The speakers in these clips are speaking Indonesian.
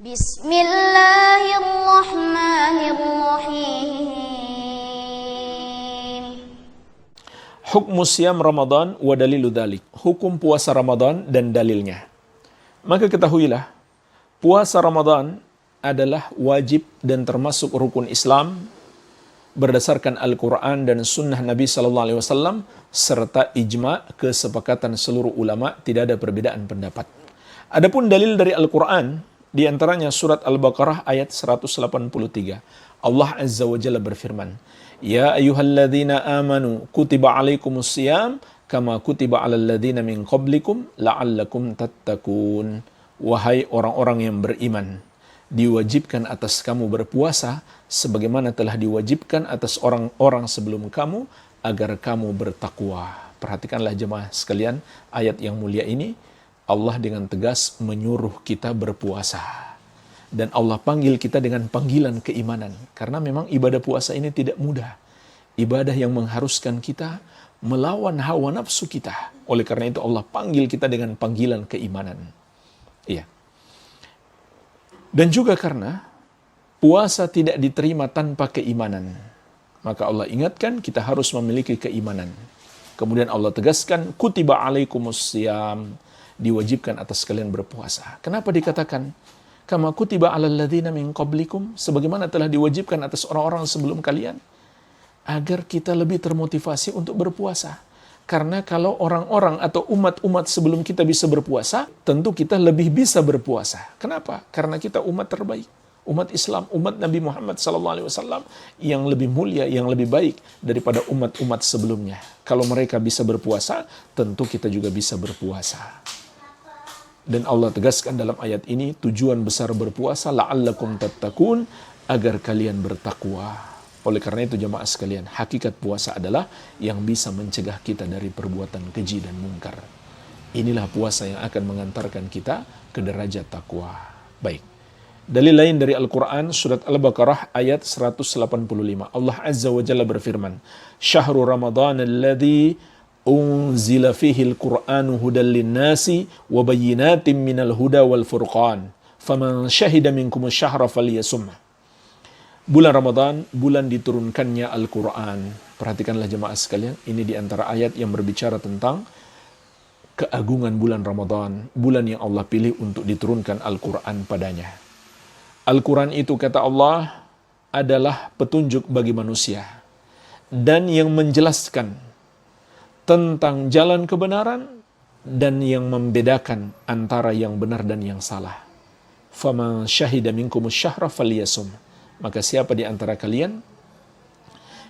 Bismillahirrahmanirrahim. Hukmu siyam Ramadan wa dalilu dzalik. Hukum puasa Ramadan dan dalilnya. Maka ketahuilah, puasa Ramadan adalah wajib dan termasuk rukun Islam berdasarkan Al-Quran dan Sunnah Nabi SAW serta ijma' kesepakatan seluruh ulama, tidak ada perbedaan pendapat. Adapun dalil dari Al-Quran, di antaranya surat Al-Baqarah ayat 183. Allah Azza wa Jalla berfirman, Ya ayyuhalladzina amanu kutiba alaikumus siyam kama kutiba alal ladzina min qablikum la'allakum tattaqun. Wahai orang-orang yang beriman, diwajibkan atas kamu berpuasa sebagaimana telah diwajibkan atas orang-orang sebelum kamu agar kamu bertakwa. Perhatikanlah jemaah sekalian, ayat yang mulia ini Allah dengan tegas menyuruh kita berpuasa. Dan Allah panggil kita dengan panggilan keimanan. Karena memang ibadah puasa ini tidak mudah. Ibadah yang mengharuskan kita melawan hawa nafsu kita. Oleh karena itu Allah panggil kita dengan panggilan keimanan. Iya. Dan juga karena puasa tidak diterima tanpa keimanan. Maka Allah ingatkan kita harus memiliki keimanan. Kemudian Allah tegaskan, kutiba alaikumus siyam, diwajibkan atas kalian berpuasa. Kenapa dikatakan kama kutiba alal ladzina min qablikum, sebagaimana telah diwajibkan atas orang-orang sebelum kalian? Agar kita lebih termotivasi untuk berpuasa. Karena kalau orang-orang atau umat-umat sebelum kita bisa berpuasa, tentu kita lebih bisa berpuasa. Kenapa? Karena kita umat terbaik, umat Islam, umat Nabi Muhammad SAW yang lebih mulia, yang lebih baik daripada umat-umat sebelumnya. Kalau mereka bisa berpuasa, tentu kita juga bisa berpuasa. Dan Allah tegaskan dalam ayat ini, tujuan besar berpuasa, la'allakum tattaqun, agar kalian bertakwa. Oleh karena itu jemaah sekalian, hakikat puasa adalah yang bisa mencegah kita dari perbuatan keji dan mungkar. Inilah puasa yang akan mengantarkan kita ke derajat takwa. Baik. Dalil lain dari Al-Quran, surat Al-Baqarah ayat 185. Allah Azza wa Jalla berfirman, Syahrul Ramadan alladhi unzila fihi al-Qur'anu hudan lin-nasi wa bayyinatin minal huda wal furqan. Faman syahida minkum asy-syahra falyasum. Bulan Ramadan, bulan diturunkannya Al-Quran. Perhatikanlah jemaah sekalian, ini di antara ayat yang berbicara tentang keagungan bulan Ramadan, bulan yang Allah pilih untuk diturunkan Al-Quran padanya. Al-Quran itu kata Allah adalah petunjuk bagi manusia dan yang menjelaskan tentang jalan kebenaran dan yang membedakan antara yang benar dan yang salah. Faman syahida minkumus syahra falyasum. Maka siapa di antara kalian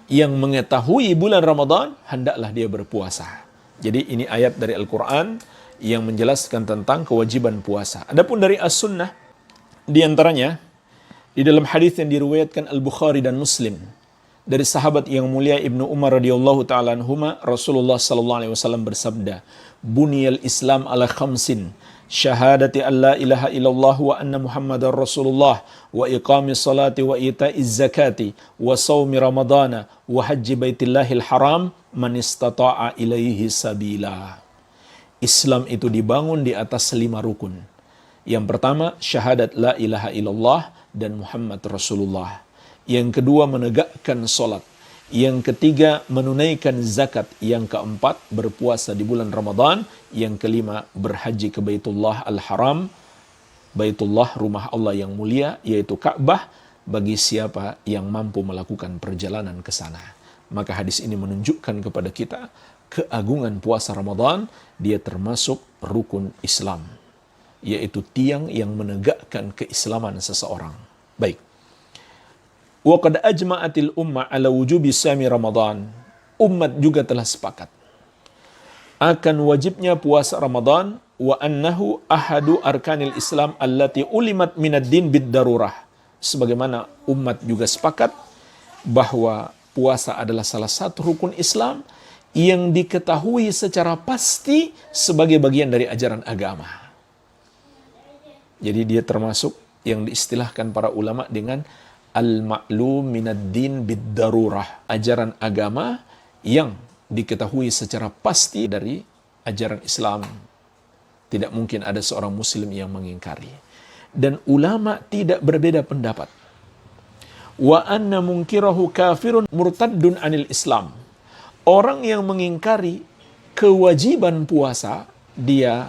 yang mengetahui bulan Ramadan, hendaklah dia berpuasa. Jadi ini ayat dari Al-Quran yang menjelaskan tentang kewajiban puasa. Adapun dari As-Sunnah, di antaranya di dalam hadis yang diriwayatkan Al-Bukhari dan Muslim dari sahabat yang mulia Ibnu Umar radhiyallahu taala anhuma, Rasulullah sallallahu alaihi wasallam bersabda, "Buniyal Islam ala khamsin, syahadati an la ilaha illallah wa anna Muhammadar Rasulullah wa iqamis salati wa ita'iz zakati wa shaumi ramadana wa hajji baitillahil haram man istata'a ilaihi sabila." Islam itu dibangun di atas 5 rukun. Yang pertama, syahadat la ilaha illallah dan Muhammad Rasulullah. Yang kedua, menegakkan solat. Yang ketiga, menunaikan zakat. Yang keempat, berpuasa di bulan Ramadan. Yang kelima, berhaji ke Baitullah Al-Haram. Baitullah, rumah Allah yang mulia, yaitu Ka'bah, bagi siapa yang mampu melakukan perjalanan ke sana. Maka hadis ini menunjukkan kepada kita keagungan puasa Ramadan. Dia termasuk rukun Islam, yaitu tiang yang menegakkan keislaman seseorang. Baik. Wa qad ajma'atil ummah ala wujubi siyami Ramadan. Umat juga telah sepakat akan wajibnya puasa Ramadan, wa annahu ahadu arkanil Islam allati ulimat minad din bid darurah. Sebagaimana umat juga sepakat bahwa puasa adalah salah satu rukun Islam yang diketahui secara pasti sebagai bagian dari ajaran agama. Jadi dia termasuk yang diistilahkan para ulama dengan al-ma'lum minad din bid-darurah, ajaran agama yang diketahui secara pasti dari ajaran Islam. Tidak mungkin ada seorang muslim yang mengingkari. dan ulama tidak berbeda pendapat. Wa anna munkirahu kafirun murtaddun anil Islam. Orang yang mengingkari kewajiban puasa, dia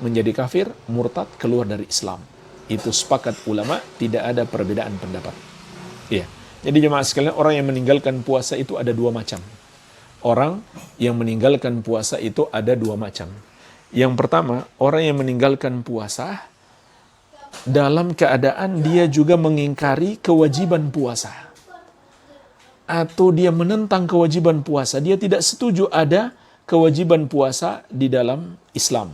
menjadi kafir, murtad, keluar dari Islam. Itu sepakat ulama, tidak ada perbedaan pendapat. Iya. Jadi jemaah sekalian, orang yang meninggalkan puasa itu ada dua macam. Orang yang meninggalkan puasa itu ada dua macam. Yang pertama, orang yang meninggalkan puasa dalam keadaan dia juga mengingkari kewajiban puasa. Atau dia menentang kewajiban puasa. Dia tidak setuju ada kewajiban puasa di dalam Islam.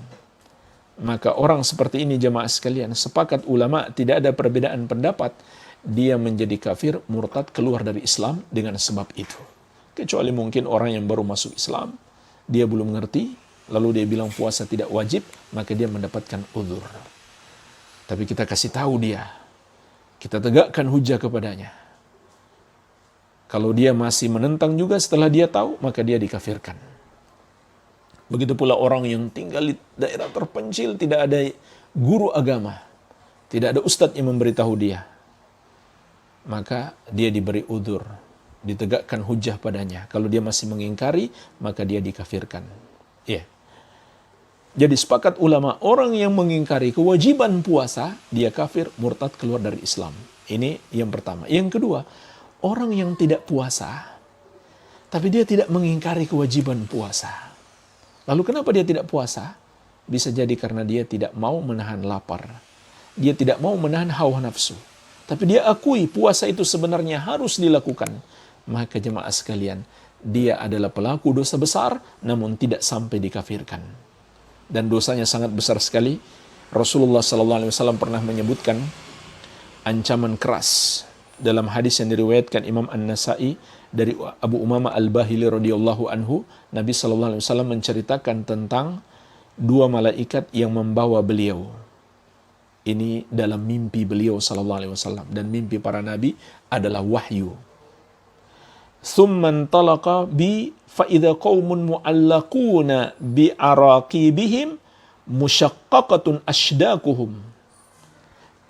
Maka orang seperti ini jemaah sekalian, sepakat ulama tidak ada perbedaan pendapat. Dia menjadi kafir, murtad, keluar dari Islam dengan sebab itu. Kecuali mungkin orang yang baru masuk Islam, dia belum ngerti, lalu dia bilang puasa tidak wajib, maka dia mendapatkan uzur. Tapi kita kasih tahu dia, kita tegakkan hujah kepadanya. Kalau dia masih menentang juga setelah dia tahu, maka dia dikafirkan. Begitu pula orang yang tinggal di daerah terpencil, tidak ada guru agama, tidak ada ustadz yang memberitahu dia, maka dia diberi uzur, ditegakkan hujah padanya. Kalau dia masih mengingkari, maka dia dikafirkan. Ya. Jadi sepakat ulama, orang yang mengingkari kewajiban puasa, dia kafir, murtad, keluar dari Islam. Ini yang pertama. Yang kedua, orang yang tidak puasa, tapi dia tidak mengingkari kewajiban puasa. Lalu kenapa dia tidak puasa? Bisa jadi karena dia tidak mau menahan lapar. Dia tidak mau menahan hawa nafsu. Tapi dia akui puasa itu sebenarnya harus dilakukan. Maka jemaah sekalian, dia adalah pelaku dosa besar, namun tidak sampai dikafirkan. Dan dosanya sangat besar sekali. Rasulullah SAW pernah menyebutkan ancaman keras dalam hadis yang diriwayatkan Imam An-Nasa'i dari Abu Umamah Al-Bahili radhiyallahu anhu. Nabi SAW menceritakan tentang dua malaikat yang membawa beliau. Ini dalam mimpi beliau SAW, dan mimpi para nabi adalah wahyu. Thumman talaqa bi fa'idha qawmun mu'allaquna bi'araqibihim musyaqqaqatun ashdakuhum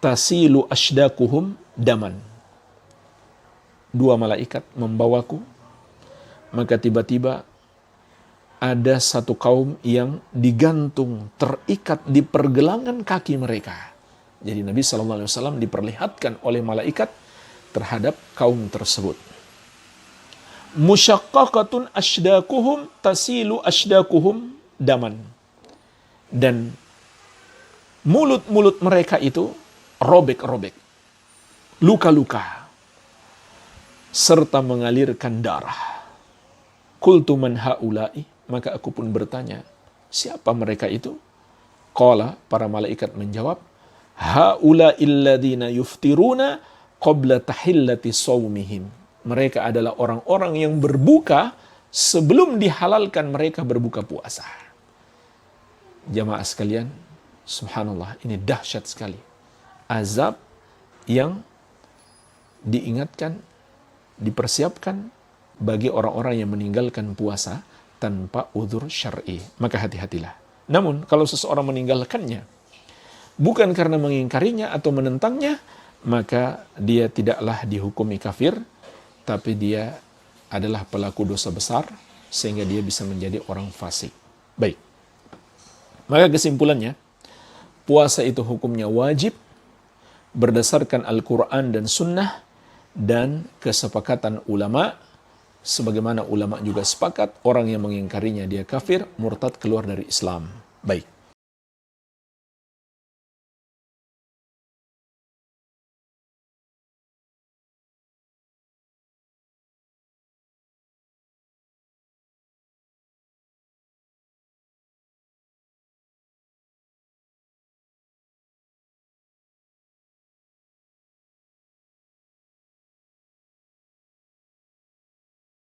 tasilu ashdakuhum daman. Dua malaikat membawaku, maka tiba-tiba ada satu kaum yang digantung, terikat di pergelangan kaki mereka. Jadi Nabi SAW diperlihatkan oleh malaikat terhadap kaum tersebut. Musyaqqaqatun ashdakuhum tasilu ashdakuhum daman. Dan mulut-mulut mereka itu robek-robek, luka-luka, serta mengalirkan darah. Qultu man haula'i, maka aku pun bertanya, siapa mereka itu? Qala, para malaikat menjawab, haula'il ladzina yuftiruna qabla tahillati shaumihim. Mereka adalah orang-orang yang berbuka sebelum dihalalkan mereka berbuka puasa. Jamaah sekalian, subhanallah, ini dahsyat sekali. Azab yang diingatkan, dipersiapkan bagi orang-orang yang meninggalkan puasa tanpa uzur syar'i. Maka hati-hatilah. Namun, kalau seseorang meninggalkannya bukan karena mengingkarinya atau menentangnya, maka dia tidaklah dihukumi kafir, tapi dia adalah pelaku dosa besar, sehingga dia bisa menjadi orang fasik. Baik. Maka kesimpulannya, puasa itu hukumnya wajib, berdasarkan Al-Quran dan Sunnah, dan kesepakatan ulama, sebagaimana ulama juga sepakat, orang yang mengingkarinya dia kafir, murtad, keluar dari Islam. Baik.